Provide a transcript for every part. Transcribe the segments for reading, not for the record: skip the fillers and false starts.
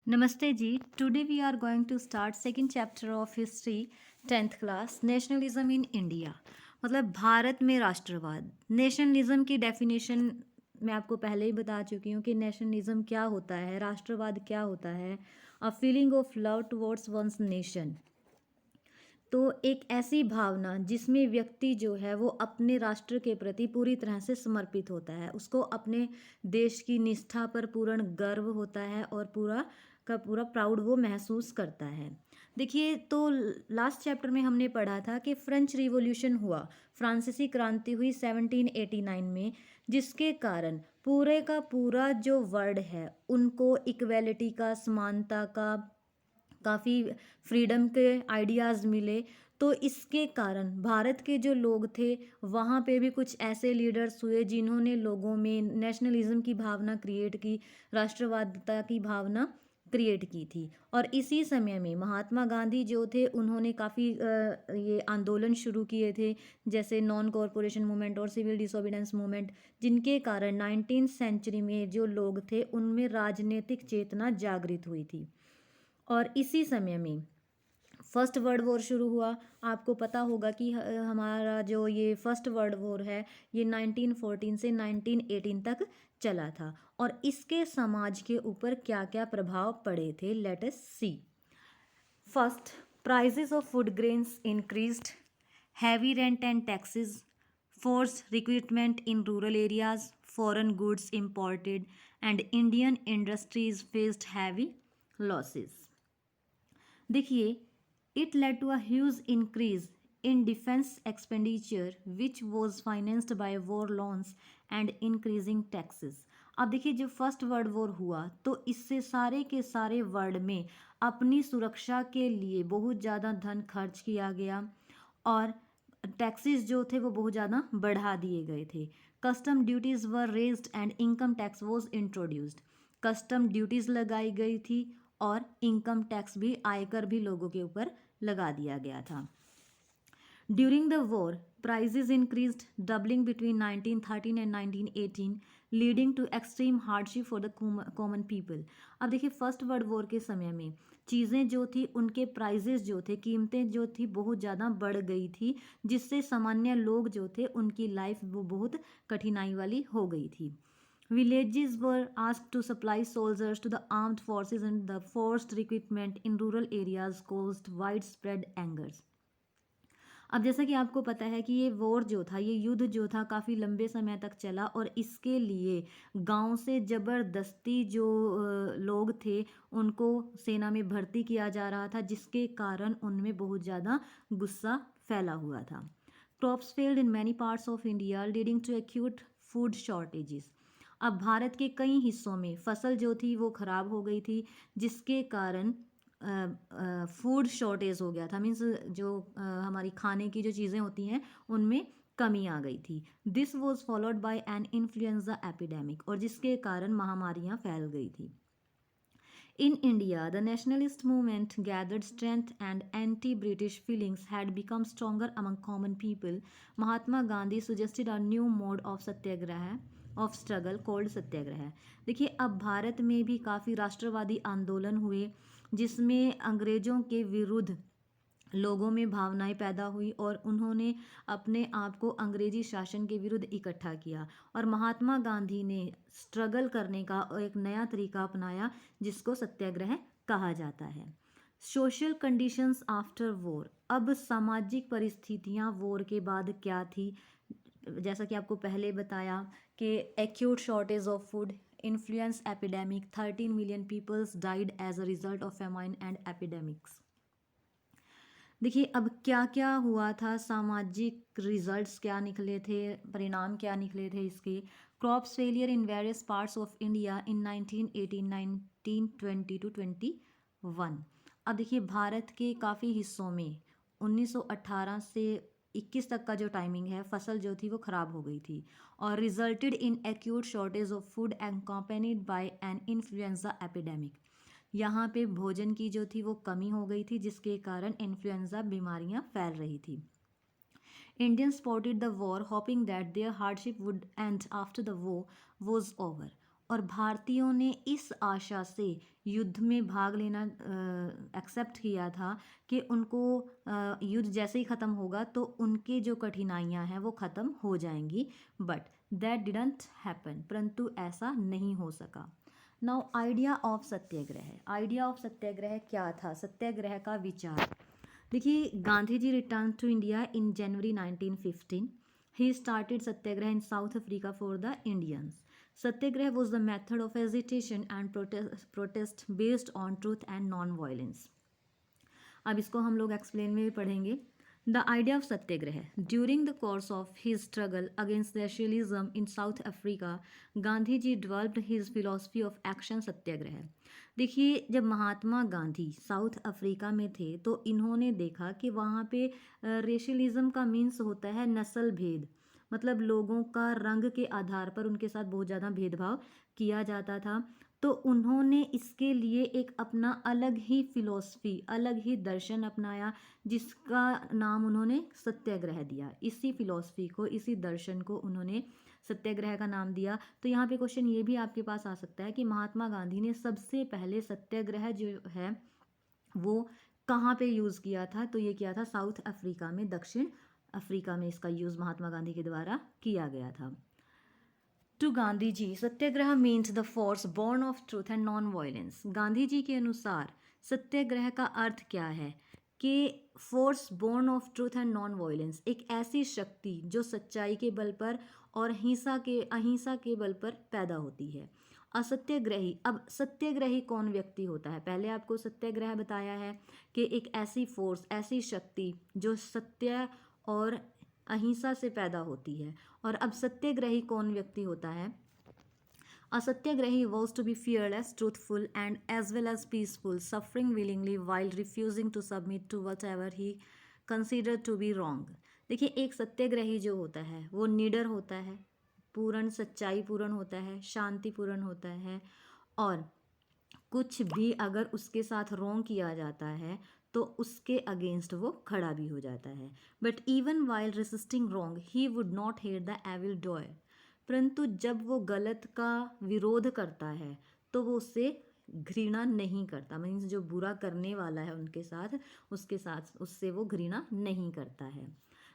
Namaste ji. Today we are going to start second chapter of history 10th class nationalism in India. मतलब भारत में राष्ट्रवाद। Nationalism की definition मैं आपको पहले ही बता चुकी हूँ कि नेशनलिज्म क्या होता है, राष्ट्रवाद क्या होता है। A feeling of love towards one's nation. तो एक ऐसी भावना जिसमें व्यक्ति जो है वो अपने राष्ट्र के प्रति पूरी तरह से समर्पित होता है, उसको अपने देश की निष्ठा पर पूर्ण गर्व होता है और पूरा का पूरा प्राउड वो महसूस करता है। देखिए, तो लास्ट चैप्टर में हमने पढ़ा था कि फ्रेंच रिवॉल्यूशन हुआ, फ्रांसीसी क्रांति हुई 1789 में, जिसके कारण पूरे का पूरा जो वर्ल्ड है उनको इक्वेलिटी का, समानता का, काफ़ी फ्रीडम के आइडियाज़ मिले। तो इसके कारण भारत के जो लोग थे वहाँ पे भी कुछ ऐसे लीडर्स हुए जिन्होंने लोगों में नेशनलिज्म की भावना क्रिएट की, राष्ट्रवादिता की भावना क्रिएट की थी। और इसी समय में महात्मा गांधी जो थे उन्होंने काफ़ी ये आंदोलन शुरू किए थे, जैसे नॉन कॉरपोरेशन मूवमेंट और सिविल डिसोबीडेंस मूवमेंट, जिनके कारण 19th सेंचुरी में जो लोग थे उनमें राजनीतिक चेतना जागृत हुई थी। और इसी समय में फर्स्ट वर्ल्ड वॉर शुरू हुआ। आपको पता होगा कि हमारा जो ये फर्स्ट वर्ल्ड वॉर है ये 1914 से 1918 तक चला था। और इसके समाज के ऊपर क्या क्या प्रभाव पड़े थे, let us see. First, prices of food grains increased, heavy rent and taxes, forced recruitment in rural areas, foreign goods imported, and Indian industries faced heavy losses. देखिए, it led to a huge increase in defense expenditure which was financed by war loans and increasing taxes. अब देखिए, जब first world war हुआ तो इससे सारे के सारे वर्ल्ड में अपनी सुरक्षा के लिए बहुत ज़्यादा धन खर्च किया गया और टैक्सेस जो थे वो बहुत ज़्यादा बढ़ा दिए गए थे। Custom duties were raised and income tax was introduced. Custom duties लगाई गई थी और इनकम टैक्स भी, आयकर भी लोगों के ऊपर लगा दिया गया था। During the war prices increased, doubling between 1913 and 1918, leading to extreme hardship for the common people. अब देखिए, फर्स्ट वर्ल्ड वॉर के समय में चीज़ें जो थी उनके प्राइजेज जो थे, कीमतें जो थी बहुत ज़्यादा बढ़ गई थी, जिससे सामान्य लोग जो थे उनकी लाइफ वो बहुत कठिनाई वाली हो गई थी। Villages were asked to supply soldiers to the armed forces and the forced recruitment in rural areas caused widespread angers. अब जैसा कि आपको पता है कि ये वॉर जो था, ये युद्ध जो था काफ़ी लंबे समय तक चला और इसके लिए गांव से ज़बरदस्ती जो लोग थे उनको सेना में भर्ती किया जा रहा था, जिसके कारण उनमें बहुत ज़्यादा गुस्सा फैला हुआ था। Crops failed in many parts of India leading to acute food shortages. अब भारत के कई हिस्सों में फसल जो थी वो ख़राब हो गई थी, जिसके कारण फूड शॉर्टेज हो गया था। मीन्स जो हमारी खाने की जो चीज़ें होती हैं उनमें कमी आ गई थी। This was followed by an influenza epidemic, और जिसके कारण महामारियाँ फैल गई थी। In India, the nationalist movement gathered strength and anti-British feelings had become stronger among common people. Mahatma Gandhi suggested a new mode of satyagraha of struggle called सत्याग्रह। देखिए, अब भारत में भी काफ़ी राष्ट्रवादी आंदोलन हुए जिसमें अंग्रेज़ों के विरुद्ध लोगों में भावनाएं पैदा हुई और उन्होंने अपने आप को अंग्रेजी शासन के विरुद्ध इकट्ठा किया। और महात्मा गांधी ने स्ट्रगल करने का एक नया तरीका अपनाया जिसको सत्याग्रह कहा जाता है। Social conditions after war. अब सामाजिक परिस्थितियां वॉर के बाद क्या थी, जैसा कि आपको पहले बताया कि acute shortage of food, influence epidemic, 13 million peoples died as a result of famine and epidemics. देखिए, अब क्या क्या हुआ था, सामाजिक रिजल्ट्स क्या निकले थे, परिणाम क्या निकले थे इसके। Crops failure in various parts of India in 1918, 1920 to 21। अब देखिए, भारत के काफ़ी हिस्सों में 1918 से 21 तक का जो टाइमिंग है, फसल जो थी वो ख़राब हो गई थी और resulted in acute shortage of food accompanied by an influenza epidemic. यहाँ पे भोजन की जो थी वो कमी हो गई थी, जिसके कारण इन्फ्लुएंजा बीमारियाँ फैल रही थी। Indians supported the war, hoping that their hardship would end after the war was over. और भारतीयों ने इस आशा से युद्ध में भाग लेना एक्सेप्ट किया था कि उनको युद्ध जैसे ही ख़त्म होगा तो उनकी जो कठिनाइयां हैं वो ख़त्म हो जाएंगी, बट दैट डिडंट हैपन, परंतु ऐसा नहीं हो सका। Now idea of satyagraha, idea of satyagraha क्या था, सत्याग्रह का विचार। देखिए, Gandhi ji return to India in January 1915। He started satyagraha in South Africa for the Indians. Satyagraha was the method of agitation and protest based on truth and non violence. अब इसको हम लोग explain में भी पढ़ेंगे। The idea of satyagraha, during the course of his struggle against nationalism in South Africa, Gandhi ji developed his philosophy of action satyagraha. देखिए, जब Mahatma Gandhi south Africa में थे तो इन्होंने देखा कि वहाँ पे रेशलिज्म का मीन्स होता है नस्ल भेद, मतलब लोगों का रंग के आधार पर उनके साथ बहुत ज़्यादा भेदभाव किया जाता था। तो उन्होंने इसके लिए एक अपना अलग ही फिलॉसफी, अलग ही दर्शन अपनाया, जिसका नाम उन्होंने सत्याग्रह दिया। इसी फिलॉसफी को, इसी दर्शन को उन्होंने सत्याग्रह का नाम दिया। तो यहाँ पे क्वेश्चन ये भी आपके पास आ सकता है कि महात्मा गांधी ने सबसे पहले सत्याग्रह जो है वो कहाँ पे यूज़ किया था, तो ये किया था साउथ अफ्रीका में, दक्षिण अफ्रीका में इसका यूज़ महात्मा गांधी के द्वारा किया गया था। To Gandhi ji, satyagraha means the force born of truth and non violence. Gandhi ji के अनुसार सत्याग्रह का अर्थ क्या है कि force born of truth and non violence, एक ऐसी शक्ति जो सच्चाई के बल पर और अहिंसा के बल पर पैदा होती है। असत्याग्रही, अब सत्याग्रही कौन व्यक्ति होता है, पहले आपको सत्याग्रह बताया है कि एक ऐसी फोर्स, ऐसी शक्ति जो सत्य और अहिंसा से पैदा होती है। और अब सत्याग्रही कौन व्यक्ति होता है? असत्याग्रही was to be fearless, truthful and as well as peaceful, suffering willingly while refusing to submit to whatever he considered to be wrong। देखिए, एक सत्याग्रही जो होता है वो निडर होता है, पूर्ण सच्चाई पूर्ण होता है, शांति पूर्ण होता है, और कुछ भी अगर उसके साथ रॉन्ग किया जाता है तो उसके अगेंस्ट वो खड़ा भी हो जाता है। But even while resisting wrong he would not hate the evil doer, परंतु जब वो गलत का विरोध करता है तो वो उससे घृणा नहीं करता, मीन्स जो बुरा करने वाला है उनके साथ, उसके साथ उससे वो घृणा नहीं करता है।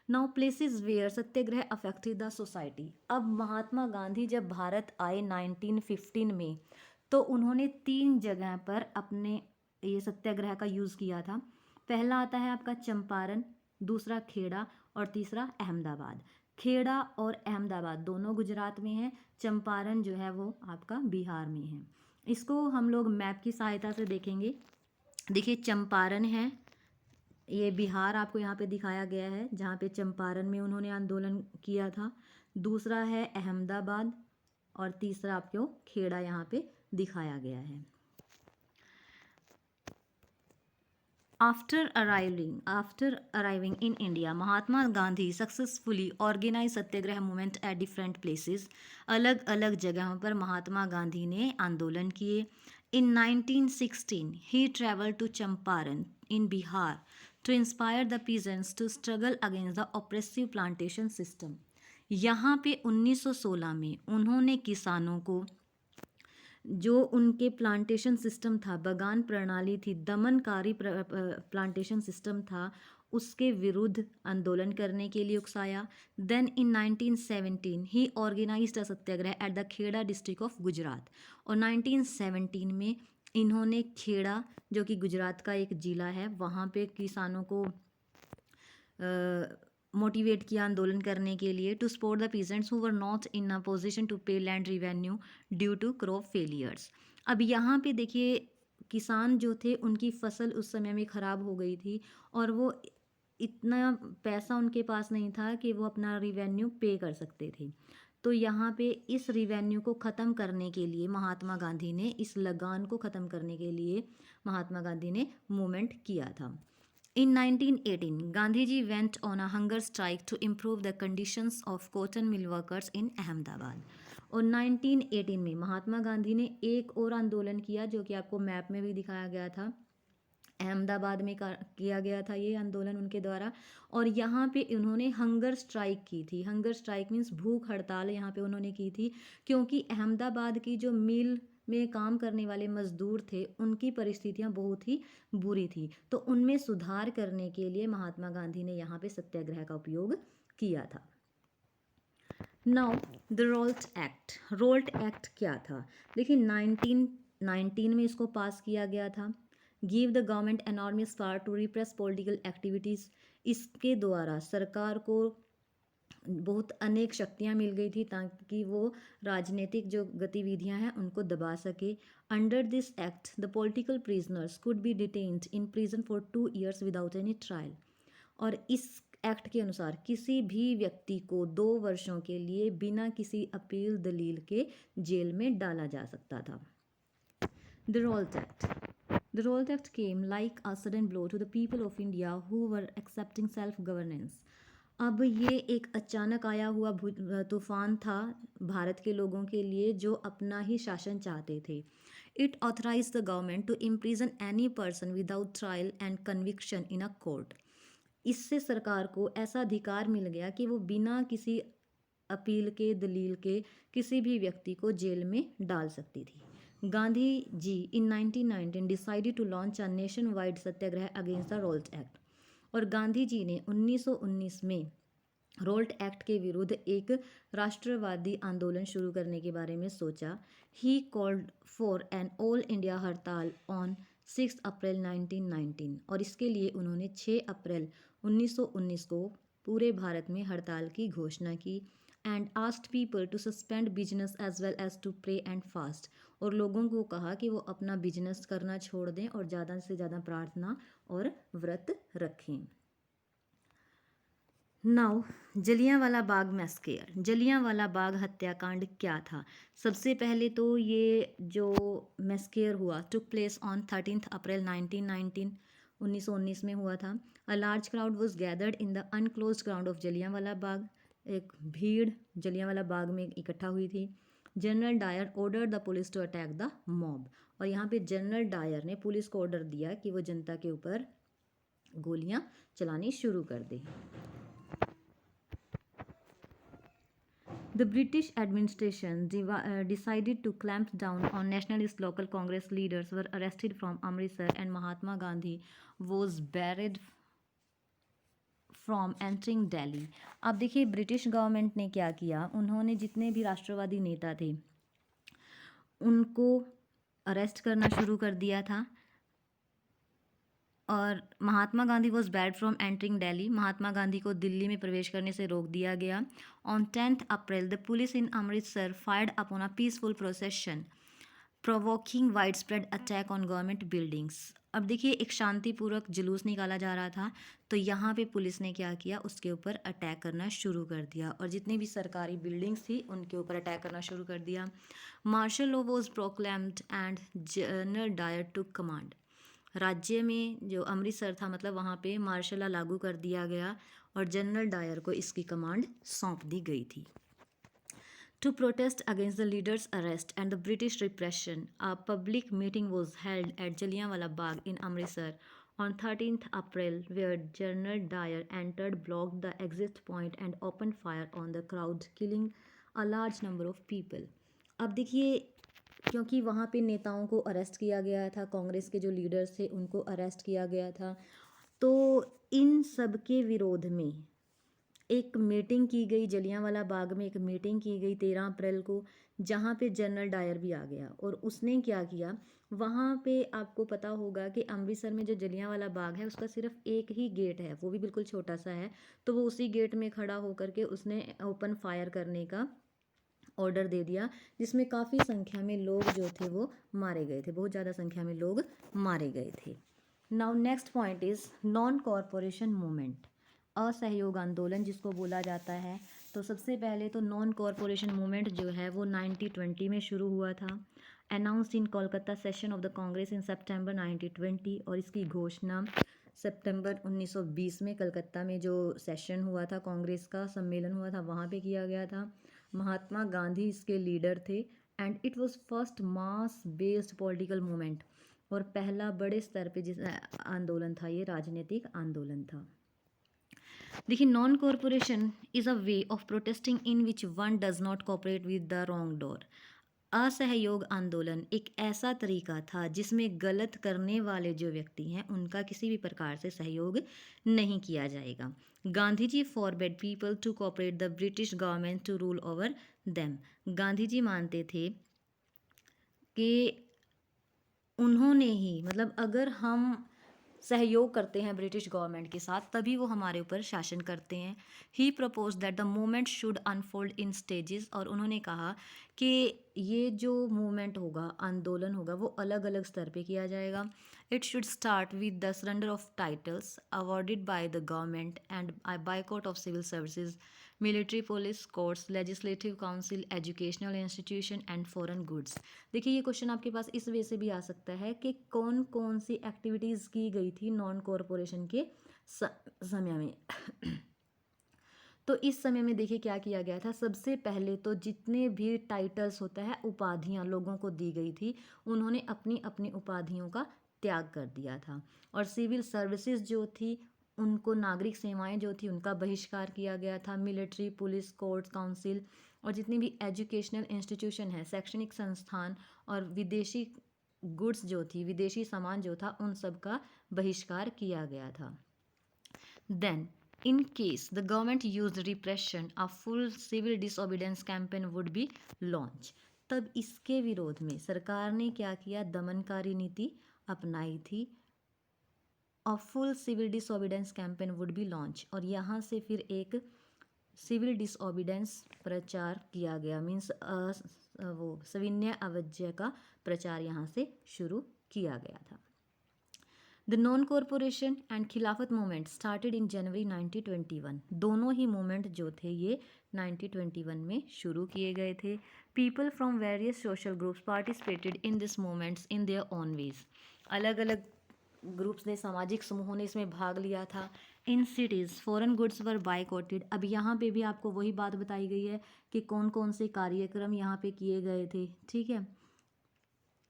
Now places where satyagraha affected the society. अब महात्मा गांधी जब भारत आए 1915 में, तो उन्होंने 3 जगह पर अपने ये सत्याग्रह का यूज़ किया था। पहला आता है आपका चंपारण, दूसरा खेड़ा और तीसरा अहमदाबाद। खेड़ा और अहमदाबाद दोनों गुजरात में हैं, चंपारण जो है वो आपका बिहार में है। इसको हम लोग मैप की सहायता से देखेंगे। देखिए, चंपारण है, ये बिहार आपको यहाँ पे दिखाया गया है जहाँ पे चंपारण में उन्होंने आंदोलन किया था। दूसरा है अहमदाबाद और तीसरा आपको खेड़ा यहाँ पे दिखाया गया है। After arriving in India, Mahatma Gandhi successfully organized Satyagraha movement at different places। अलग अलग जगहों पर महात्मा गांधी ने आंदोलन किए। In 1916, he traveled to Champaran in Bihar to inspire the peasants to struggle against the oppressive plantation system। यहाँ पे 1916 में उन्होंने किसानों को, जो उनके प्लांटेशन सिस्टम था, बगान प्रणाली थी, दमनकारी प्लांटेशन सिस्टम था, उसके विरुद्ध आंदोलन करने के लिए उकसाया। Then in 1917 he organised a satyagraha at the Kheda district of Gujarat. और 1917 में इन्होंने खेड़ा, जो कि गुजरात का एक जिला है, वहाँ पे किसानों को मोटिवेट किया आंदोलन करने के लिए, to support the peasants who were not in a position to pay land revenue due to crop failures. अब यहाँ पे देखिए, किसान जो थे उनकी फसल उस समय में ख़राब हो गई थी और वो इतना पैसा उनके पास नहीं था कि वो अपना रिवेन्यू पे कर सकते थे। तो यहाँ पे इस रिवेन्यू को ख़त्म करने के लिए महात्मा गांधी ने, इस लगान को ख़त्म करने के लिए महात्मा गांधी ने मूवमेंट किया था। In 1918, Gandhiji went on a hunger strike to improve the conditions of cotton mill workers in Ahmedabad। और 1918 में महात्मा गांधी ने एक और आंदोलन किया जो कि आपको मैप में भी दिखाया गया था। अहमदाबाद में किया गया था ये आंदोलन उनके द्वारा। और यहाँ पे उन्होंने हंगर स्ट्राइक की थी। हंगर स्ट्राइक मीन्स भूख हड़ताल यहाँ पे उन्होंने की थी, क्योंकि अहमदाबाद की जो मिल में काम करने वाले मजदूर थे उनकी परिस्थितियाँ बहुत ही बुरी थी। तो उनमें सुधार करने के लिए महात्मा गांधी ने यहाँ पे सत्याग्रह का उपयोग किया था। नाउ द रोल्ट एक्ट क्या था? देखिए 1919 में इसको पास किया गया था। Give the government enormous power to repress political activities. इसके द्वारा सरकार को बहुत अनेक शक्तियाँ मिल गई थी ताकि वो राजनीतिक जो गतिविधियाँ हैं उनको दबा सके। Under this act the political prisoners could be detained in prison for 2 years without any trial. और इस एक्ट के अनुसार किसी भी व्यक्ति को 2 वर्षों के लिए बिना किसी अपील दलील के जेल में डाला जा सकता था। The Rowlatt act came like a sudden blow to the people of India who were accepting self-governance। अब ये एक अचानक आया हुआ तूफान था भारत के लोगों के लिए जो अपना ही शासन चाहते थे। It authorize the government to imprison any person without trial and conviction in a court. इससे सरकार को ऐसा अधिकार मिल गया कि वो बिना किसी अपील के दलील के किसी भी व्यक्ति को जेल में डाल सकती थी। Gandhi ji in 1919 decided to launch a nation wide satyagraha against the Rowlatt act. और गांधी जी ने 1919 में रोल्ट एक्ट के विरुद्ध एक राष्ट्रवादी आंदोलन शुरू करने के बारे में सोचा। He called for an all India हड़ताल ऑन 6 अप्रैल 1919। और इसके लिए उन्होंने 6 अप्रैल 1919 को पूरे भारत में हड़ताल की घोषणा की। And asked people to suspend business as well as to pray and fast. और लोगों को कहा कि वो अपना बिजनेस करना छोड़ दें और ज़्यादा से ज़्यादा प्रार्थना और व्रत रखें। Now Jallianwala Bagh massacre. जलियांवाला बाग हत्याकांड क्या था? सबसे पहले तो ये जो मैस्केयर हुआ टुक प्लेस ऑन 13 अप्रैल 1919 में हुआ था। A large crowd was gathered in the enclosed ground of Jallianwala Bagh. एक भीड़ जलियांवाला बाग में इकट्ठा हुई थी। General Dyer order the police to attack the mob. और यहाँ पे जनरल डायर ने पुलिस को ऑर्डर दिया कि वो जनता के ऊपर गोलियां चलानी शुरू कर दे। The British administration decided to clamp down on nationalist local Congress leaders were arrested from Amritsar and Mahatma Gandhi was barred from entering Delhi। अब देखिए ब्रिटिश गवर्नमेंट ने क्या किया, उन्होंने जितने भी राष्ट्रवादी नेता थे उनको अरेस्ट करना शुरू कर दिया था। और Mahatma Gandhi was barred from entering Delhi. Mahatma Gandhi को दिल्ली में प्रवेश करने से रोक दिया गया। On 10 April the police in Amritsar fired upon a peaceful procession provoking wide spread attack on government buildings. अब देखिए एक शांतिपूर्वक जुलूस निकाला जा रहा था तो यहाँ पे पुलिस ने क्या किया, उसके ऊपर अटैक करना शुरू कर दिया और जितनी भी सरकारी बिल्डिंग्स थी उनके ऊपर अटैक करना शुरू कर दिया। Martial law was proclaimed and general Dyer to command. राज्य में जो अमृतसर था मतलब वहाँ पे मार्शल लॉ लागू कर दिया गया और जनरल डायर को इसकी कमांड सौंप दी गई थी। To protest against the leader's arrest and the British repression, a public meeting was held at Jallianwala Bagh in Amritsar on 13th April, where General Dyer entered, blocked the exit point and opened fire on the crowd, killing a large number of people। अब देखिए क्योंकि वहाँ पे नेताओं को arrest किया गया था, कांग्रेस के जो लीडर्स थे उनको अरेस्ट किया गया था, तो इन सब के विरोध में एक मीटिंग की गई जलियांवाला बाग में। एक मीटिंग की गई 13 अप्रैल को जहाँ पे जनरल डायर भी आ गया और उसने क्या किया, वहाँ पे आपको पता होगा कि अमृतसर में जो जलियांवाला बाग है उसका सिर्फ एक ही गेट है, वो भी बिल्कुल छोटा सा है। तो वो उसी गेट में खड़ा होकर के उसने ओपन फायर करने का ऑर्डर दे दिया, जिसमें काफ़ी संख्या में लोग जो थे वो मारे गए थे, बहुत ज़्यादा संख्या में लोग मारे गए थे। Now next point is non corporation movement, असहयोग आंदोलन जिसको बोला जाता है। तो सबसे पहले तो नॉन कॉरपोरेशन मूवमेंट जो है वो 1920 में शुरू हुआ था। Announced in Kolkata session of the Congress in September 1920। और इसकी घोषणा सितंबर 1920 में कलकत्ता में जो सेशन हुआ था, कांग्रेस का सम्मेलन हुआ था, वहाँ पे किया गया था। महात्मा गांधी इसके लीडर थे and it was first mass based political movement. और पहला बड़े स्तर पे जिस आंदोलन था ये राजनीतिक आंदोलन था। देखिए, non corporation is a way of protesting in which one does not cooperate with the wrong door. असहयोग आंदोलन एक ऐसा तरीका था जिसमें गलत करने वाले जो व्यक्ति हैं उनका किसी भी प्रकार से सहयोग नहीं किया जाएगा। Gandhi ji forbade people to cooperate the British government to rule over them. Gandhi ji मानते थे कि उन्होंने ही, मतलब अगर हम सहयोग करते हैं ब्रिटिश गवर्नमेंट के साथ तभी वो हमारे ऊपर शासन करते हैं। He propose that the movement should unfold in stages, और उन्होंने कहा कि ये जो मूवमेंट होगा, आंदोलन होगा, वो अलग अलग स्तर पे किया जाएगा। It should start with the surrender of titles awarded by the government and boycott of civil services, military, police, courts, legislative council, educational institution and foreign goods. देखिए, ये क्वेश्चन आपके पास इस वे से भी आ सकता है कि कौन कौन सी एक्टिविटीज़ की गई थी नॉन कॉरपोरेशन के समय में। तो इस समय में देखिए क्या किया गया था। सबसे पहले तो जितने भी टाइटल्स होता है, उपाधियां लोगों को दी गई थी, उन्होंने अपनी अपनी उपाधियों का त्याग कर दिया था। और सिविल सर्विसेज जो थी, उनको नागरिक सेवाएं जो थी उनका बहिष्कार किया गया था। मिलिट्री, पुलिस, कोर्ट्स, काउंसिल और जितनी भी एजुकेशनल इंस्टीट्यूशन है, शैक्षणिक संस्थान और विदेशी गुड्स जो थी, विदेशी सामान जो था, उन सब का बहिष्कार किया गया था। Then in case the government used repression, a full civil disobedience campaign would be launched। तब इसके विरोध में सरकार ने क्या किया, दमनकारी नीति अपनाई थी। a full civil disobedience campaign would be launched, और यहाँ से फिर एक सिविल डिसओबीडेंस प्रचार किया गया, मीन्स वो सविनय अवज्ञा का प्रचार यहाँ से शुरू किया गया था। द नॉन कॉरपोरेशन एंड खिलाफत मूवमेंट स्टार्टेड इन जनवरी 1921। दोनों ही मूवमेंट जो थे ये 1921 में शुरू किए गए थे। People from various social groups participated in this movements in their own ways. अलग अलग ग्रुप्स ने, सामाजिक समूहों ने इसमें भाग लिया था। In cities foreign goods were boycotted. अब यहाँ पे भी आपको वही बात बताई गई है कि कौन कौन से कार्यक्रम यहाँ पे किए गए थे, ठीक है।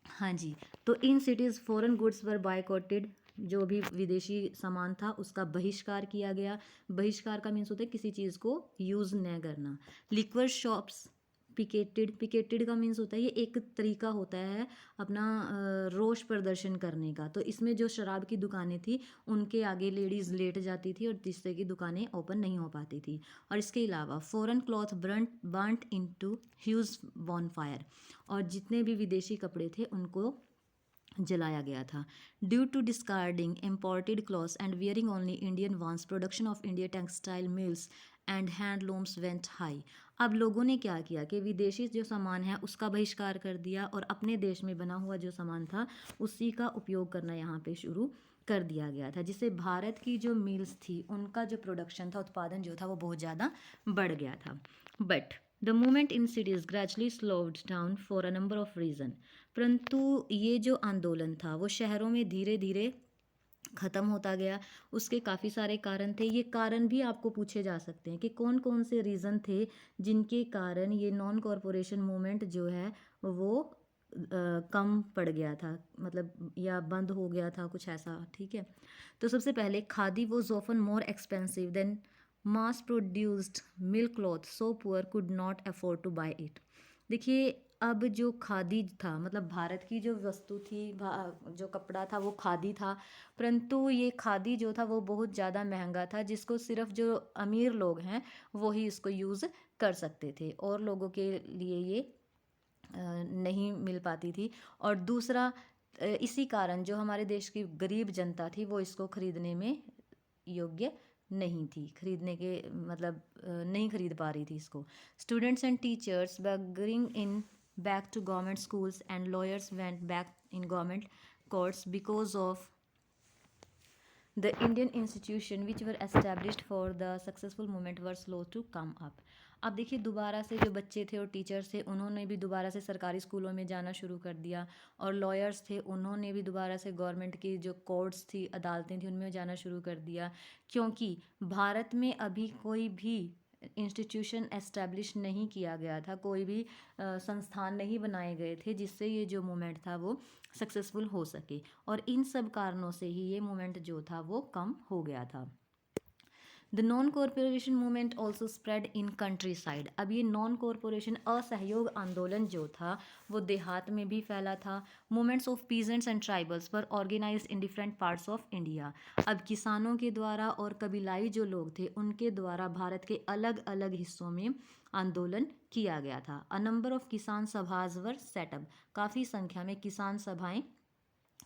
हाँ जी, तो in cities foreign goods were boycotted, जो भी विदेशी सामान था उसका बहिष्कार किया गया। बहिष्कार का मीन्स होता है किसी चीज़ को यूज़ न करना। लिक्वर शॉप्स पिकेटेड का मीन्स होता है, ये एक तरीका होता है अपना रोष प्रदर्शन करने का। तो इसमें जो शराब की दुकानें थी उनके आगे लेडीज़ लेट जाती थी और जिससे कि दुकानें ओपन नहीं हो पाती थी। और इसके अलावा foreign cloth burnt into huge bonfire, और जितने भी विदेशी कपड़े थे उनको जलाया गया था। Due to discarding imported cloths and wearing only Indian ones, production of India textile mills and handlooms went high. अब लोगों ने क्या किया कि विदेशी जो सामान है उसका बहिष्कार कर दिया और अपने देश में बना हुआ जो सामान था उसी का उपयोग करना यहाँ पे शुरू कर दिया गया था, जिससे भारत की जो मिल्स थी उनका जो प्रोडक्शन था, उत्पादन जो था, वो बहुत ज़्यादा बढ़ गया था। But the movement in cities gradually slowed down for a number of reason. परंतु ये जो आंदोलन था वो शहरों में धीरे धीरे ख़त्म होता गया। उसके काफ़ी सारे कारण थे। ये कारण भी आपको पूछे जा सकते हैं कि कौन कौन से रीज़न थे जिनके कारण ये नॉन कॉरपोरेशन मूवमेंट जो है वो कम पड़ गया था, मतलब या बंद हो गया था, कुछ ऐसा, ठीक है। तो सबसे पहले khadi was often more expensive than mass produced mill cloth, so poor could not afford to buy it. देखिए, अब जो खादी था, मतलब भारत की जो वस्तु थी, जो कपड़ा था वो खादी था, परंतु ये खादी जो था वो बहुत ज़्यादा महंगा था, जिसको सिर्फ जो अमीर लोग हैं वो ही इसको यूज़ कर सकते थे और लोगों के लिए ये नहीं मिल पाती थी। और दूसरा, इसी कारण जो हमारे देश की गरीब जनता थी वो इसको खरीदने में योग्य नहीं थी, खरीदने के मतलब नहीं खरीद पा रही थी इसको। Students and teachers beggaring in back to government schools and lawyers went back in government courts because of the Indian institution which were established for the successful movement were slow to come up. अब देखिए, दोबारा से जो बच्चे थे और teachers थे उन्होंने भी दोबारा से सरकारी स्कूलों में जाना शुरू कर दिया, और लॉयर्स थे उन्होंने भी दोबारा से गवर्नमेंट की जो कोर्ट्स थी, अदालतें थी, उनमें जाना शुरू कर दिया, क्योंकि भारत में अभी कोई भी इंस्टीट्यूशन एस्टेब्लिश नहीं किया गया था, कोई भी संस्थान नहीं बनाए गए थे जिससे ये जो मूवमेंट था वो सक्सेसफुल हो सके, और इन सब कारणों से ही ये मूवमेंट जो था वो कम हो गया था। The non corporation movement also spread in country side. अब ये नॉन कॉरपोरेशन असहयोग आंदोलन जो था वो देहात में भी फैला था। Movements of peasants and tribals were organized in different parts of India. अब किसानों के द्वारा और कबीलाई जो लोग थे उनके द्वारा भारत के अलग अलग हिस्सों में आंदोलन किया गया था। अ नंबर ऑफ किसान सभाज वर सेटअप। काफ़ी संख्या में किसान सभाएं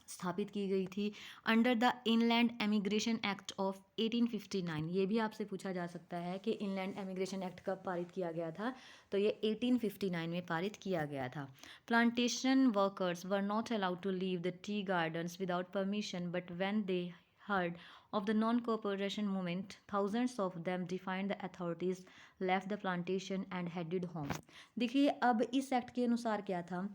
स्थापित की गई थी। Under the inland emigration act of 1859, ये भी आपसे पूछा जा सकता है कि इनलैंड एमिग्रेशन एक्ट कब पारित किया गया था, तो ये 1859 में पारित किया गया था। Plantation workers were not allowed to leave the tea gardens without permission, but when they heard of the non-cooperation movement, thousands of them defied the authorities, left the plantation and headed home। देखिए अब इस act के अनुसार क्या था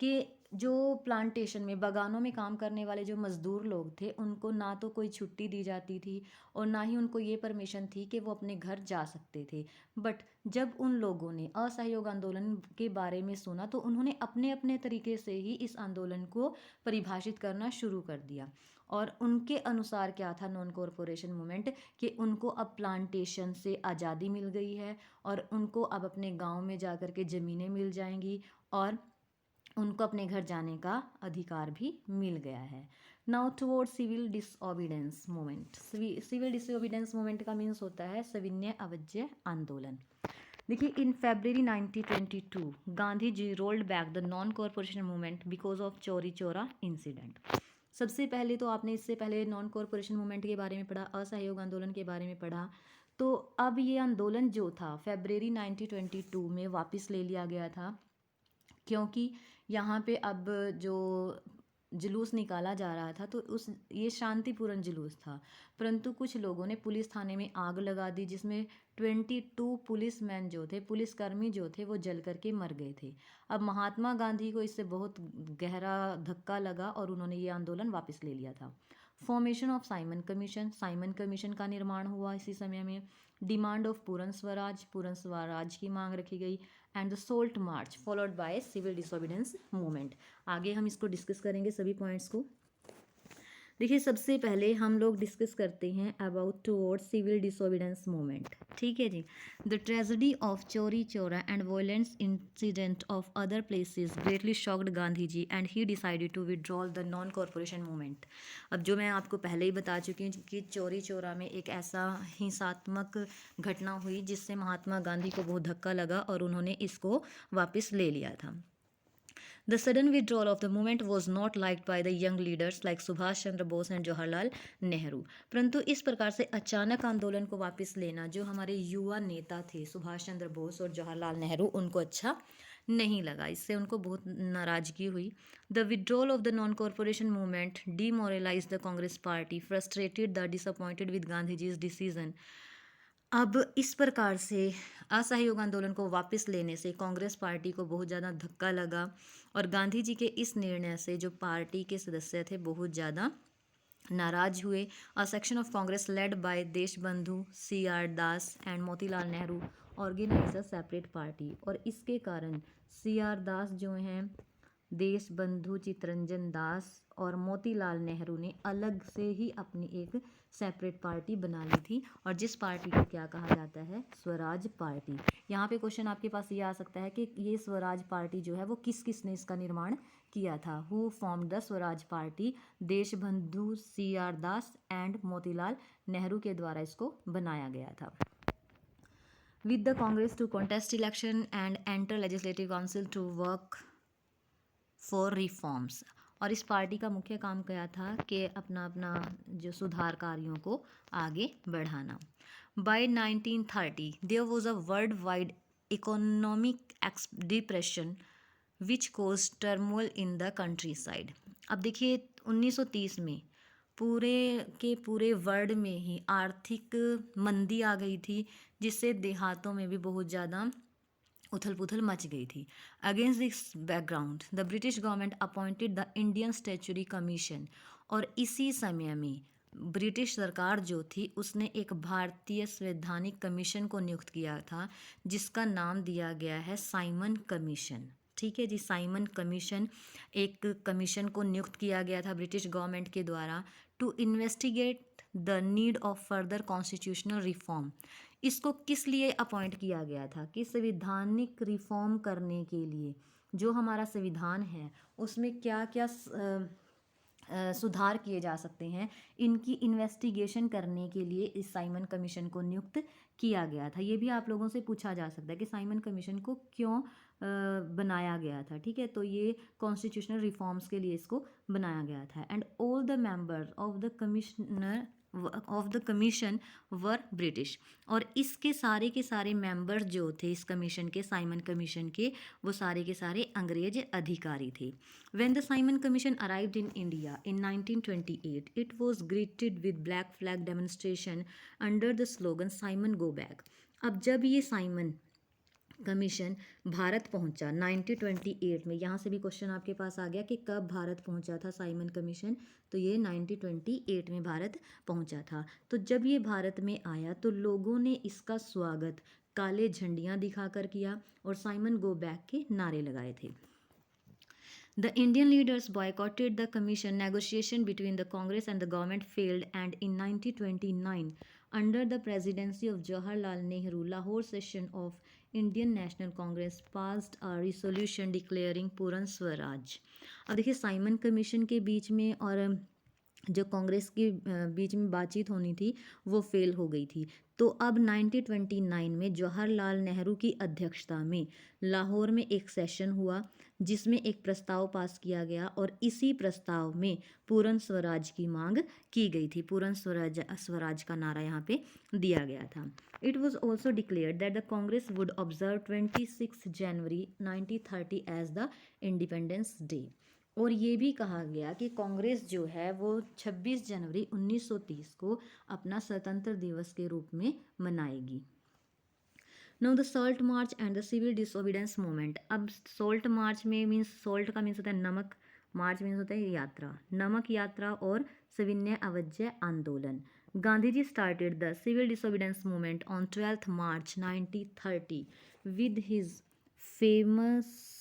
कि जो plantation में बागानों में काम करने वाले जो मज़दूर लोग थे उनको ना तो कोई छुट्टी दी जाती थी और ना ही उनको ये परमिशन थी कि वो अपने घर जा सकते थे। बट जब उन लोगों ने असहयोग आंदोलन के बारे में सुना तो उन्होंने अपने अपने तरीके से ही इस आंदोलन को परिभाषित करना शुरू कर दिया, और उनके अनुसार क्या था नॉन कॉरपोरेशन मूवमेंट, कि उनको अब प्लांटेशन से आज़ादी मिल गई है और उनको अब अपने गाँव में जा कर के ज़मीनें मिल जाएंगी और उनको अपने घर जाने का अधिकार भी मिल गया है। Now toward civil disobedience movement. Civil disobedience movement का मीन्स होता है सविनय अवज्ञा आंदोलन। देखिए in February 1922 Gandhi ji rolled back the non corporation movement because of Chauri Chaura incident. सबसे पहले तो आपने इससे पहले नॉन कॉरपोरेशन मूवमेंट के बारे में पढ़ा, असहयोग आंदोलन के बारे में पढ़ा, तो अब ये आंदोलन जो था February 1922 में वापस ले लिया गया था, क्योंकि यहाँ पे अब जो जुलूस निकाला जा रहा था तो उस ये शांतिपूर्ण जुलूस था, परंतु कुछ लोगों ने पुलिस थाने में आग लगा दी जिसमें 22 पुलिसमैन जो थे, पुलिसकर्मी जो थे वो जल करके मर गए थे। अब महात्मा गांधी को इससे बहुत गहरा धक्का लगा और उन्होंने ये आंदोलन वापस ले लिया था। Formation of Simon commission. Simon commission का निर्माण हुआ इसी समय में। डिमांड ऑफ पूर्ण स्वराज की मांग रखी गई। And the salt march followed by civil disobedience movement. आगे हम इसको डिस्कस करेंगे सभी पॉइंट्स को। देखिए सबसे पहले हम लोग डिस्कस करते हैं about toward civil disobedience movement. ठीक है जी। The tragedy of Chauri Chaura and violence incident of other places greatly shocked Gandhi ji and he decided to withdrawal the non corporation movement. अब जो मैं आपको पहले ही बता चुकी हूँ कि चौरी चौरा में एक ऐसा हिंसात्मक घटना हुई जिससे महात्मा गांधी को बहुत धक्का लगा और उन्होंने इसको वापस ले लिया था। The sudden withdrawal of the movement was not liked by the young leaders like Subhash Chandra Bose and Jawaharlal Nehru। परंतु इस प्रकार से अचानक आंदोलन को वापस लेना जो हमारे युवा नेता थे सुभाष चंद्र बोस और जवाहरलाल नेहरू उनको अच्छा नहीं लगा, इससे उनको बहुत नाराजगी हुई। The withdrawal of the non corporation movement demoralize the Congress party, frustrated the disappointed with Gandhi ji's decision. अब इस प्रकार से असहयोग आंदोलन को वापस लेने से कांग्रेस पार्टी को बहुत ज़्यादा धक्का लगा और गांधी जी के इस निर्णय से जो पार्टी के सदस्य थे बहुत ज़्यादा नाराज हुए। A section of Congress led by Deshbandhu CR Das and Motilal Nehru organize a separate party, और इसके कारण CR दास जो हैं, देशबंधु चित्तरंजन दास और मोतीलाल नेहरू ने अलग से ही अपनी एक सेपरेट पार्टी बना ली थी, और जिस पार्टी को क्या कहा जाता है, स्वराज पार्टी। यहाँ पे क्वेश्चन आपके पास ये आ सकता है कि ये स्वराज पार्टी जो है वो किसने इसका निर्माण किया था। Who formed the Swaraj party? Deshbandhu CR Das and Motilal Nehru के द्वारा इसको बनाया गया था। With the Congress to contest election and enter legislative council to work for reforms, और इस पार्टी का मुख्य काम क्या था कि अपना अपना जो सुधार कार्यों को आगे बढ़ाना। By 1930 there was a world wide economic depression which cause turmoil in the countryside. अब देखिए 1930 में पूरे के पूरे वर्ल्ड में ही आर्थिक मंदी आ गई थी जिससे देहातों में भी बहुत ज़्यादा उथल पुथल मच गई थी। Against this background the British government appointed the Indian statutory commission, और इसी समय में ब्रिटिश सरकार जो थी उसने एक भारतीय संवैधानिक कमीशन को नियुक्त किया था, जिसका नाम दिया गया है साइमन कमीशन। ठीक है जी, साइमन कमीशन, एक कमीशन को नियुक्त किया गया था ब्रिटिश गवर्नमेंट के द्वारा to investigate the need of further constitutional reform. इसको किस लिए अपॉइंट किया गया था? कि संवैधानिक रिफॉर्म करने के लिए, जो हमारा संविधान है उसमें क्या क्या सुधार किए जा सकते हैं, इनकी इन्वेस्टिगेशन करने के लिए इस साइमन कमीशन को नियुक्त किया गया था। ये भी आप लोगों से पूछा जा सकता है कि साइमन कमीशन को क्यों बनाया गया था। ठीक है, तो ये कॉन्स्टिट्यूशनल रिफॉर्म्स के लिए इसको बनाया गया था। And all the members of the commission were British, और इसके सारे के सारे मेंबर्स जो थे इस कमीशन के, साइमन कमीशन के, वो सारे के सारे अंग्रेज अधिकारी थे। When the Simon Commission arrived in India in 1928, it was greeted with black flag demonstration under the slogan Simon Go Back। अब जब ये साइमन कमीशन भारत पहुंचा 1928 में, यहाँ से भी क्वेश्चन आपके पास आ गया कि कब भारत पहुंचा था साइमन कमीशन, तो ये 1928 में भारत पहुंचा था। तो जब ये भारत में आया तो लोगों ने इसका स्वागत काले झंडियाँ दिखाकर किया और साइमन गो बैक के नारे लगाए थे। The Indian leaders boycotted the commission. Negotiation between the Congress and the government failed, and in 1929, under the presidency of Jawaharlal Nehru, Lahore session of Indian National Congress passed a resolution declaring पूर्ण स्वराज। अब देखिए, Simon commission के बीच में और जो कांग्रेस के बीच में बातचीत होनी थी वो फेल हो गई थी। तो अब 1929 में जवाहरलाल नेहरू की अध्यक्षता में लाहौर में एक सेशन हुआ जिसमें एक प्रस्ताव पास किया गया और इसी प्रस्ताव में पूर्ण स्वराज की मांग की गई थी। पूर्ण स्वराज का नारा यहाँ पे दिया गया था। It was also declared that the Congress would observe 26 January 1930 as the independence day. और ये भी कहा गया कि कांग्रेस जो है वो 26 जनवरी 1930 को अपना स्वतंत्र दिवस के रूप में मनाएगी। Now the salt march and the civil disobedience movement. अब सॉल्ट मार्च में मीन्स, सॉल्ट का मीन्स होता है नमक, मार्च मीन्स होता है यात्रा, नमक यात्रा और सविनय अवज्ञा आंदोलन। Gandhi ji started the civil disobedience movement on 12 March 1930 with his famous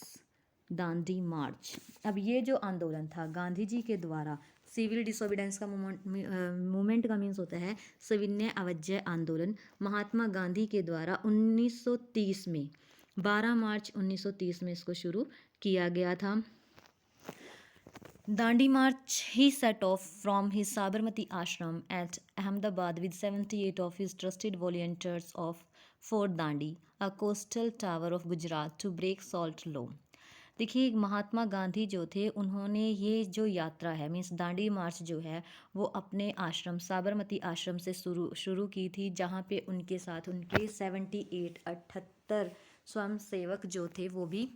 Dandi march. अब ये जो आंदोलन था गांधी जी के द्वारा, सिविल डिसोबीडेंस का मूवमेंट का मीन्स होता है सविनय अवज्ञा आंदोलन, महात्मा गांधी के द्वारा 1930 में 12 मार्च 1930 में इसको शुरू किया गया था। दांडी मार्च ही set off from his Sabarmati ashram at Ahmedabad with 78 of his trusted volunteers of Fort Dandi, a coastal tower of Gujarat, to break salt law। देखिए, महात्मा गांधी जो थे उन्होंने ये जो यात्रा है मीन्स दांडी मार्च जो है वो अपने आश्रम साबरमती आश्रम से शुरू की थी, जहाँ पे उनके साथ उनके 78 स्वयंसेवक जो थे वो भी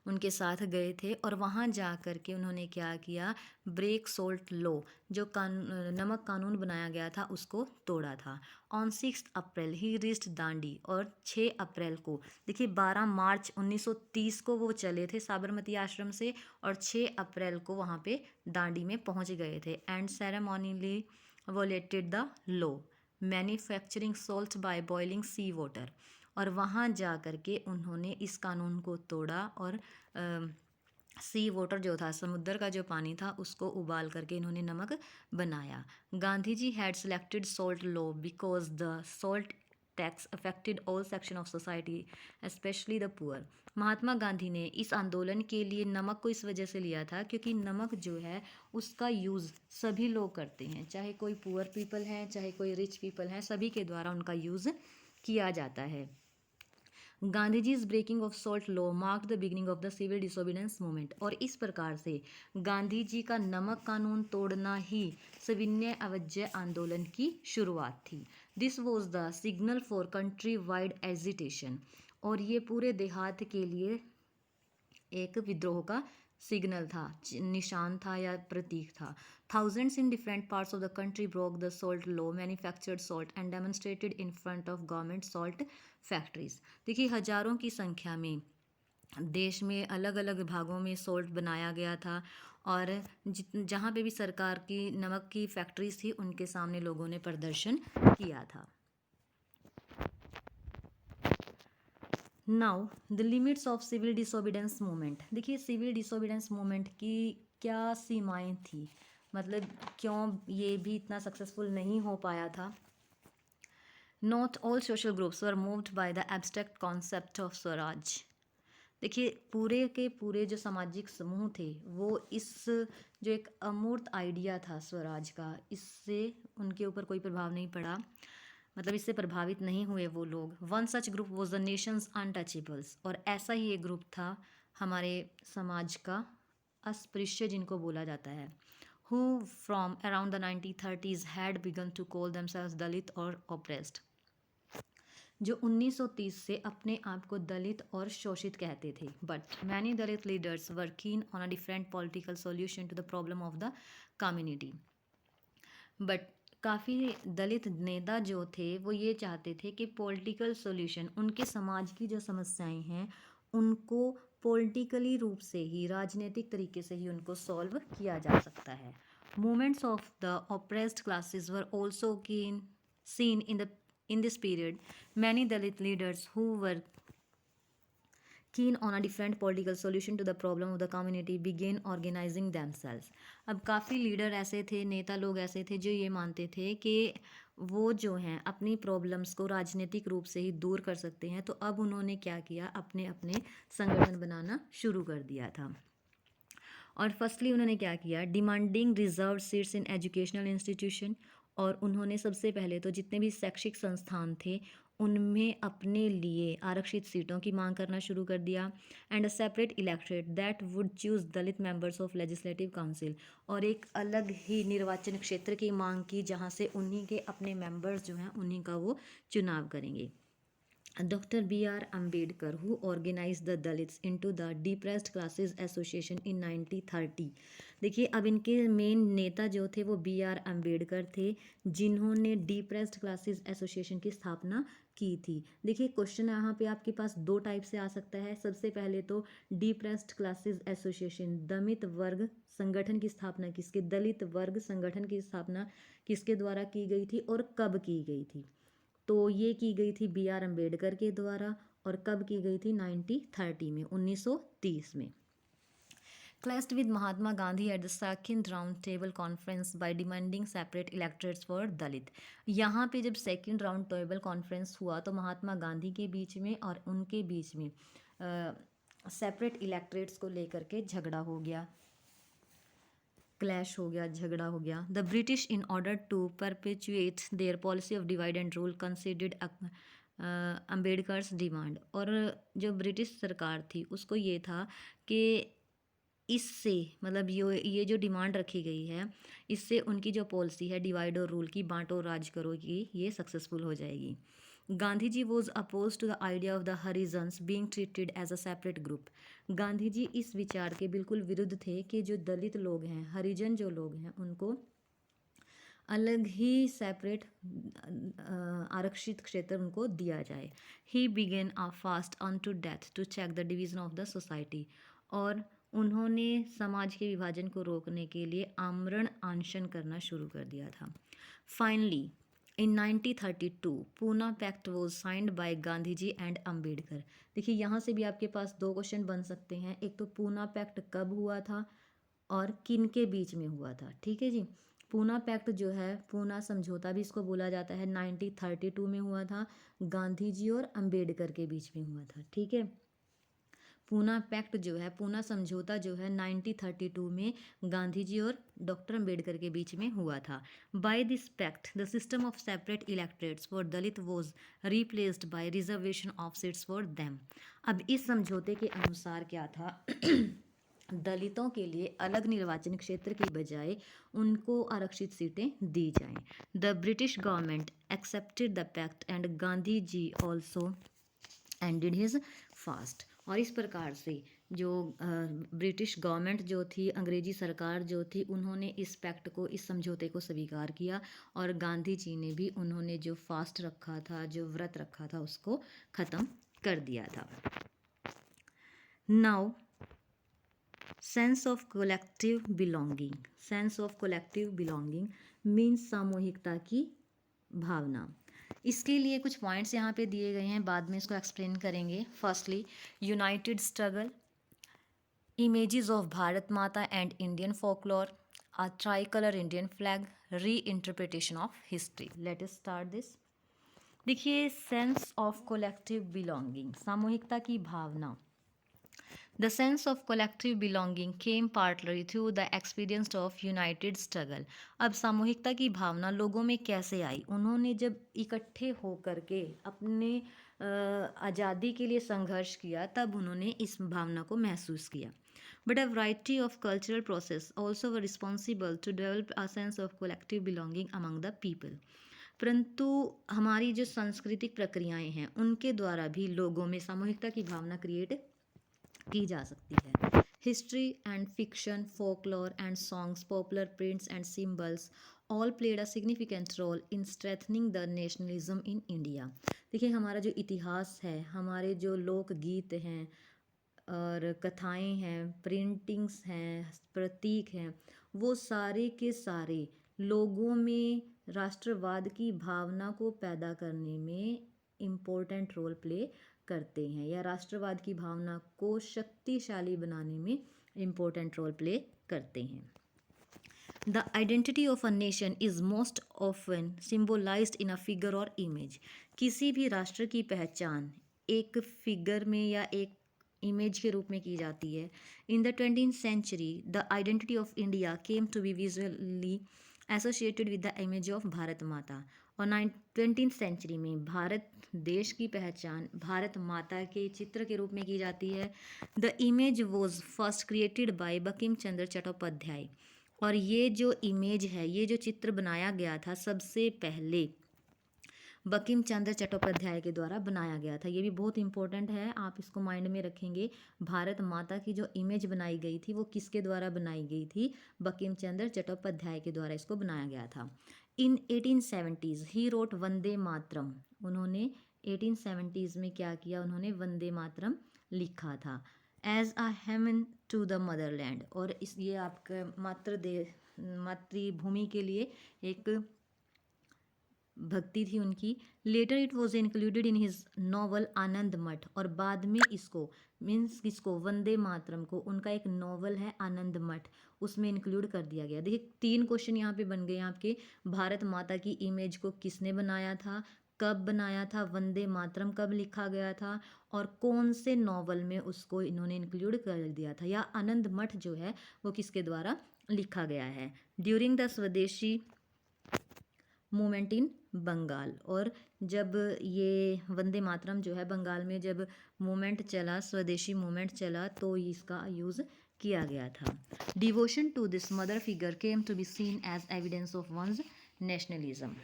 उनके साथ गए थे। और वहाँ जा कर के उन्होंने क्या किया, ब्रेक सोल्ट लॉ, जो नमक कानून बनाया गया था उसको तोड़ा था। On 6 April he reached Dandi, और 6 अप्रैल को, देखिए 12 मार्च 1930 को वो चले थे साबरमती आश्रम से और 6 अप्रैल को वहाँ पे दांडी में पहुँच गए थे। And ceremonially violated the law manufacturing salt by boiling sea water. और वहाँ जा कर के उन्होंने इस कानून को तोड़ा और सी वाटर जो था, समुद्र का जो पानी था, उसको उबाल करके इन्होंने नमक बनाया। Gandhi ji had selected salt law because the salt tax affected all section of society specially the poor. Mahatma Gandhi ने इस आंदोलन के लिए नमक को इस वजह से लिया था क्योंकि नमक जो है उसका यूज़ सभी लोग करते हैं, चाहे कोई पुअर पीपल है चाहे कोई रिच पीपल है, सभी के द्वारा उनका यूज़ किया जाता है। Gandhiji's breaking of salt law mark the beginning of the civil disobedience movement. और इस प्रकार से गांधी जी का नमक कानून तोड़ना ही सविनय अवज्ञा आंदोलन की शुरुआत थी। This was the signal for country wide agitation. और ये पूरे देहात के लिए एक विद्रोह का सिग्नल था, निशान था या प्रतीक था। Thousands in different parts of the country broke the salt law, manufactured salt and demonstrated in front of government salt factories। देखिए, हजारों की संख्या में देश में अलग अलग भागों में सॉल्ट बनाया गया था और जहाँ पे भी सरकार की नमक की फैक्ट्रीज थी उनके सामने लोगों ने प्रदर्शन किया था। Now the limits of civil disobedience movement. देखिए सिविल डिसोबीडेंस मूवमेंट की क्या सीमाएं थी, मतलब क्यों ये भी इतना सक्सेसफुल नहीं हो पाया था। Not all social groups were moved by the abstract concept of Swaraj. देखिए पूरे के पूरे जो सामाजिक समूह थे वो इस जो एक अमूर्त आइडिया था स्वराज का, इससे उनके ऊपर कोई प्रभाव नहीं पड़ा, मतलब इससे प्रभावित नहीं हुए वो लोग। One such group was the Nations untouchables, और ऐसा ही एक ग्रुप था हमारे समाज का अस्पृश्य जिनको बोला जाता है, who from around the 1930s had begun to call themselves Dalit और ऑप्रेस्ड, जो 1930 से अपने आप को दलित और शोषित कहते थे। But many Dalit leaders were keen on a different political solution to the problem of the community. But काफ़ी दलित नेता जो थे वो ये चाहते थे कि पॉलिटिकल सॉल्यूशन, उनके समाज की जो समस्याएं हैं उनको पॉलिटिकली रूप से ही, राजनीतिक तरीके से ही उनको सॉल्व किया जा सकता है। Movements of the oppressed classes were also कीन seen in this period. Many Dalit leaders who were keen on a different political solution to the problem of the community began organizing themselves. अब काफ़ी leader ऐसे थे, नेता लोग ऐसे थे जो ये मानते थे कि वो जो हैं अपनी प्रॉब्लम्स को राजनीतिक रूप से ही दूर कर सकते हैं, तो अब उन्होंने क्या किया, अपने अपने संगठन बनाना शुरू कर दिया था। और फर्स्टली उन्होंने क्या किया, demanding reserve seats in educational institution, और उन्होंने सबसे पहले तो जितने भी शैक्षिक संस्थान थे उनमें अपने लिए आरक्षित सीटों की मांग करना शुरू कर दिया। And a separate electorate that would choose Dalit members of legislative council, और एक अलग ही निर्वाचन क्षेत्र की मांग की जहां से उन्हीं के अपने मेंबर्स जो हैं उन्हीं का वो चुनाव करेंगे। Dr. B.R. Ambedkar, who organized the Dalits into the Depressed Classes Association in 1930। देखिए अब इनके मेन नेता जो थे वो B.R. अम्बेडकर थे, जिन्होंने डिप्रेस्ड क्लासेस एसोसिएशन की स्थापना की थी। देखिए क्वेश्चन यहाँ पे आपके पास दो टाइप से आ सकता है। सबसे पहले तो डिप्रेस्ड क्लासेस एसोसिएशन, दमित वर्ग संगठन की स्थापना किसके, दलित वर्ग संगठन की स्थापना किसके द्वारा की गई थी और कब की गई थी। तो ये की गई थी B.R. अम्बेडकर के द्वारा, और कब की गई थी, 1930 में, 1930 में। Clashed with Mahatma Gandhi at the second round table conference by demanding separate electorates for Dalit। यहाँ पे जब सेकंड राउंड टेबल कॉन्फ्रेंस हुआ तो महात्मा गांधी के बीच में और उनके बीच में सेपरेट इलेक्टरेट्स को लेकर के झगड़ा हो गया, क्लैश हो गया, झगड़ा हो गया। The British in order to perpetuate their policy of divide and rule considered Ambedkar's demand, और जो ब्रिटिश सरकार थी उसको ये था कि इससे मतलब ये जो डिमांड रखी गई है इससे उनकी जो पॉलिसी है डिवाइड और रूल की, बांटो राज करो की, ये सक्सेसफुल हो जाएगी। Gandhi ji was oppose to the idea of the Harijans being treated as a separate group. Gandhi ji इस विचार के बिल्कुल विरुद्ध थे कि जो दलित लोग हैं, हरिजन जो लोग हैं, उनको अलग ही सेपरेट आरक्षित क्षेत्र उनको दिया जाए। He began a fast unto death to check the division of the society, और उन्होंने समाज के विभाजन को रोकने के लिए आमरण अनशन करना शुरू कर दिया था। Finally in 1932 Poona pact was signed by Gandhi ji and Ambedkar. देखिए यहाँ से भी आपके पास दो क्वेश्चन बन सकते हैं, एक तो पूना पैक्ट कब हुआ था और किन के बीच में हुआ था। ठीक है जी, पूना पैक्ट जो है, पूना समझौता भी इसको बोला जाता है, 1932 में हुआ था, गांधी जी और अम्बेडकर के बीच में हुआ था। ठीक है, पूना पैक्ट जो है, पूना समझौता जो है 1932 में गांधी जी और डॉक्टर अम्बेडकर के बीच में हुआ था। By this pact the system of separate electorates for Dalit was replaced by reservation of seats for them. अब इस समझौते के अनुसार क्या था दलितों के लिए अलग निर्वाचन क्षेत्र की बजाय उनको आरक्षित सीटें दी जाएं। The British government accepted the pact and Gandhi ji also ended his fast. और इस प्रकार से जो ब्रिटिश गवर्नमेंट जो थी, अंग्रेजी सरकार जो थी, उन्होंने इस पैक्ट को, इस समझौते को स्वीकार किया, और गांधी जी ने भी उन्होंने जो फास्ट रखा था, जो व्रत रखा था, उसको ख़त्म कर दिया था। Now sense of collective belonging, sense of collective belonging means सामूहिकता की भावना। इसके लिए कुछ पॉइंट्स यहाँ पे दिए गए हैं, बाद में इसको एक्सप्लेन करेंगे। Firstly, United struggle, images of Bharat Mata and Indian folklore, a tricolor Indian flag, reinterpretation of history. Let us start this. देखिए, सेंस ऑफ कोलेक्टिव बिलोंगिंग, सामूहिकता की भावना। The sense of collective belonging came partly through the experience of united struggle. अब सामूहिकता की भावना लोगों में कैसे आई? उन्होंने जब इकट्ठे होकर के अपने आज़ादी के लिए संघर्ष किया, तब उन्होंने इस भावना को महसूस किया। But a variety of cultural process also were responsible to develop a sense of collective belonging among the people. परंतु हमारी जो सांस्कृतिक प्रक्रियाएं हैं, उनके द्वारा भी लोगों में सामूहिकता की भावना क्रिएट की जा सकती है। History and fiction, folklore and songs, popular prints and symbols all played a significant role in strengthening the nationalism in India. देखिए, हमारा जो इतिहास है, हमारे जो लोकगीत हैं और कथाएं हैं, प्रिंटिंग्स हैं, प्रतीक हैं, वो सारे के सारे लोगों में राष्ट्रवाद की भावना को पैदा करने में इम्पोर्टेंट रोल प्ले करते हैं, या राष्ट्रवाद की भावना को शक्तिशाली बनाने में इम्पोर्टेंट रोल प्ले करते हैं। The identity of a nation is most often symbolized in a figure और इमेज। किसी भी राष्ट्र की पहचान एक फिगर में या एक इमेज के रूप में की जाती है। In the 20th century the identity of India came to be visually associated with the image of Bharat Mata. और 20th सेंचुरी में भारत देश की पहचान भारत माता के चित्र के रूप में की जाती है। The image was first created by Bankim Chandra Chattopadhyay. और ये जो इमेज है, ये जो चित्र बनाया गया था, सबसे पहले बंकिम चंद्र चट्टोपाध्याय के द्वारा बनाया गया था। ये भी बहुत इंपॉर्टेंट है, आप इसको माइंड में रखेंगे। भारत माता की जो इमेज बनाई गई थी, वो किसके द्वारा बनाई गई थी? बंकिम चंद्र चट्टोपाध्याय के द्वारा इसको बनाया गया था। इन 1870s he wrote Vande Mataram. उन्होंने 1870s में क्या किया? उन्होंने वंदे मातरम लिखा था। As a hymn to the motherland, और इस ये आपका मातृभूमि के लिए एक भक्ति थी उनकी। Later it was included in his novel Anand Math, और बाद में इसको मीन्स किसको? वंदे मातरम को, उनका एक नॉवल है आनंद मठ, उसमें इंक्लूड कर दिया गया। देखिए, 3 क्वेश्चन यहाँ पे बन गए आपके। भारत माता की इमेज को किसने बनाया था, कब बनाया था, वंदे मातरम कब लिखा गया था, और कौन से नॉवल में उसको इन्होंने इंक्लूड कर दिया था, या आनंद मठ जो है वो किसके द्वारा लिखा गया है। During the Swadeshi movement in Bengal, और जब ये वंदे मातरम जो है बंगाल में जब मूवमेंट चला, स्वदेशी मूवमेंट चला, तो इसका यूज़ किया गया था। Devotion to this mother figure came to be seen as evidence of one's nationalism.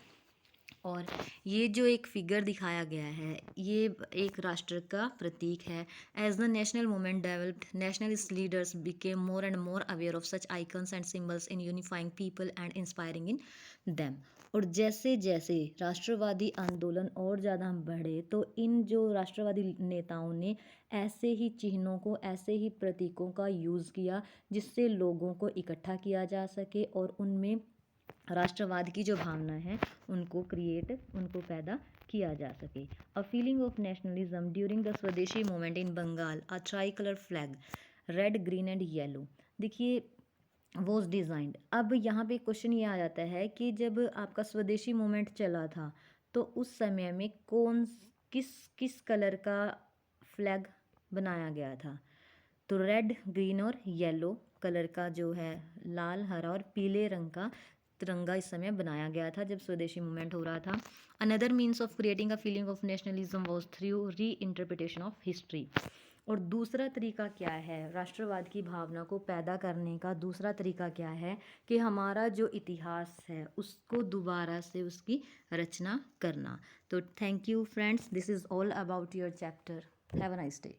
और ये जो एक फिगर दिखाया गया है, ये एक राष्ट्र का प्रतीक है। As the national movement developed, nationalist leaders became more and more aware of such icons and symbols in unifying people and inspiring in them. और जैसे जैसे राष्ट्रवादी आंदोलन और ज़्यादा बढ़े, तो इन जो राष्ट्रवादी नेताओं ने ऐसे ही चिन्हों को, ऐसे ही प्रतीकों का यूज़ किया, जिससे लोगों को इकट्ठा किया जा सके और उनमें राष्ट्रवाद की जो भावना है उनको पैदा किया जा सके। A feeling of nationalism during the Swadeshi movement in Bengal, a tricolour flag red green and yellow, देखिए, वॉज डिज़ाइंड। अब यहाँ पे क्वेश्चन ये आ जाता है कि जब आपका स्वदेशी मूवमेंट चला था, तो उस समय में किस किस कलर का फ्लैग बनाया गया था? तो रेड, ग्रीन और येलो कलर का जो है, लाल, हरा और पीले रंग का तिरंगा इस समय बनाया गया था जब स्वदेशी मूवमेंट हो रहा था। Another means of creating a feeling of nationalism was through री इंटरप्रिटेशन ऑफ हिस्ट्री। और दूसरा तरीका क्या है राष्ट्रवाद की भावना को पैदा करने का? दूसरा तरीका क्या है कि हमारा जो इतिहास है उसको दोबारा से उसकी रचना करना। तो thank you friends, this is all about your chapter. Have a nice day.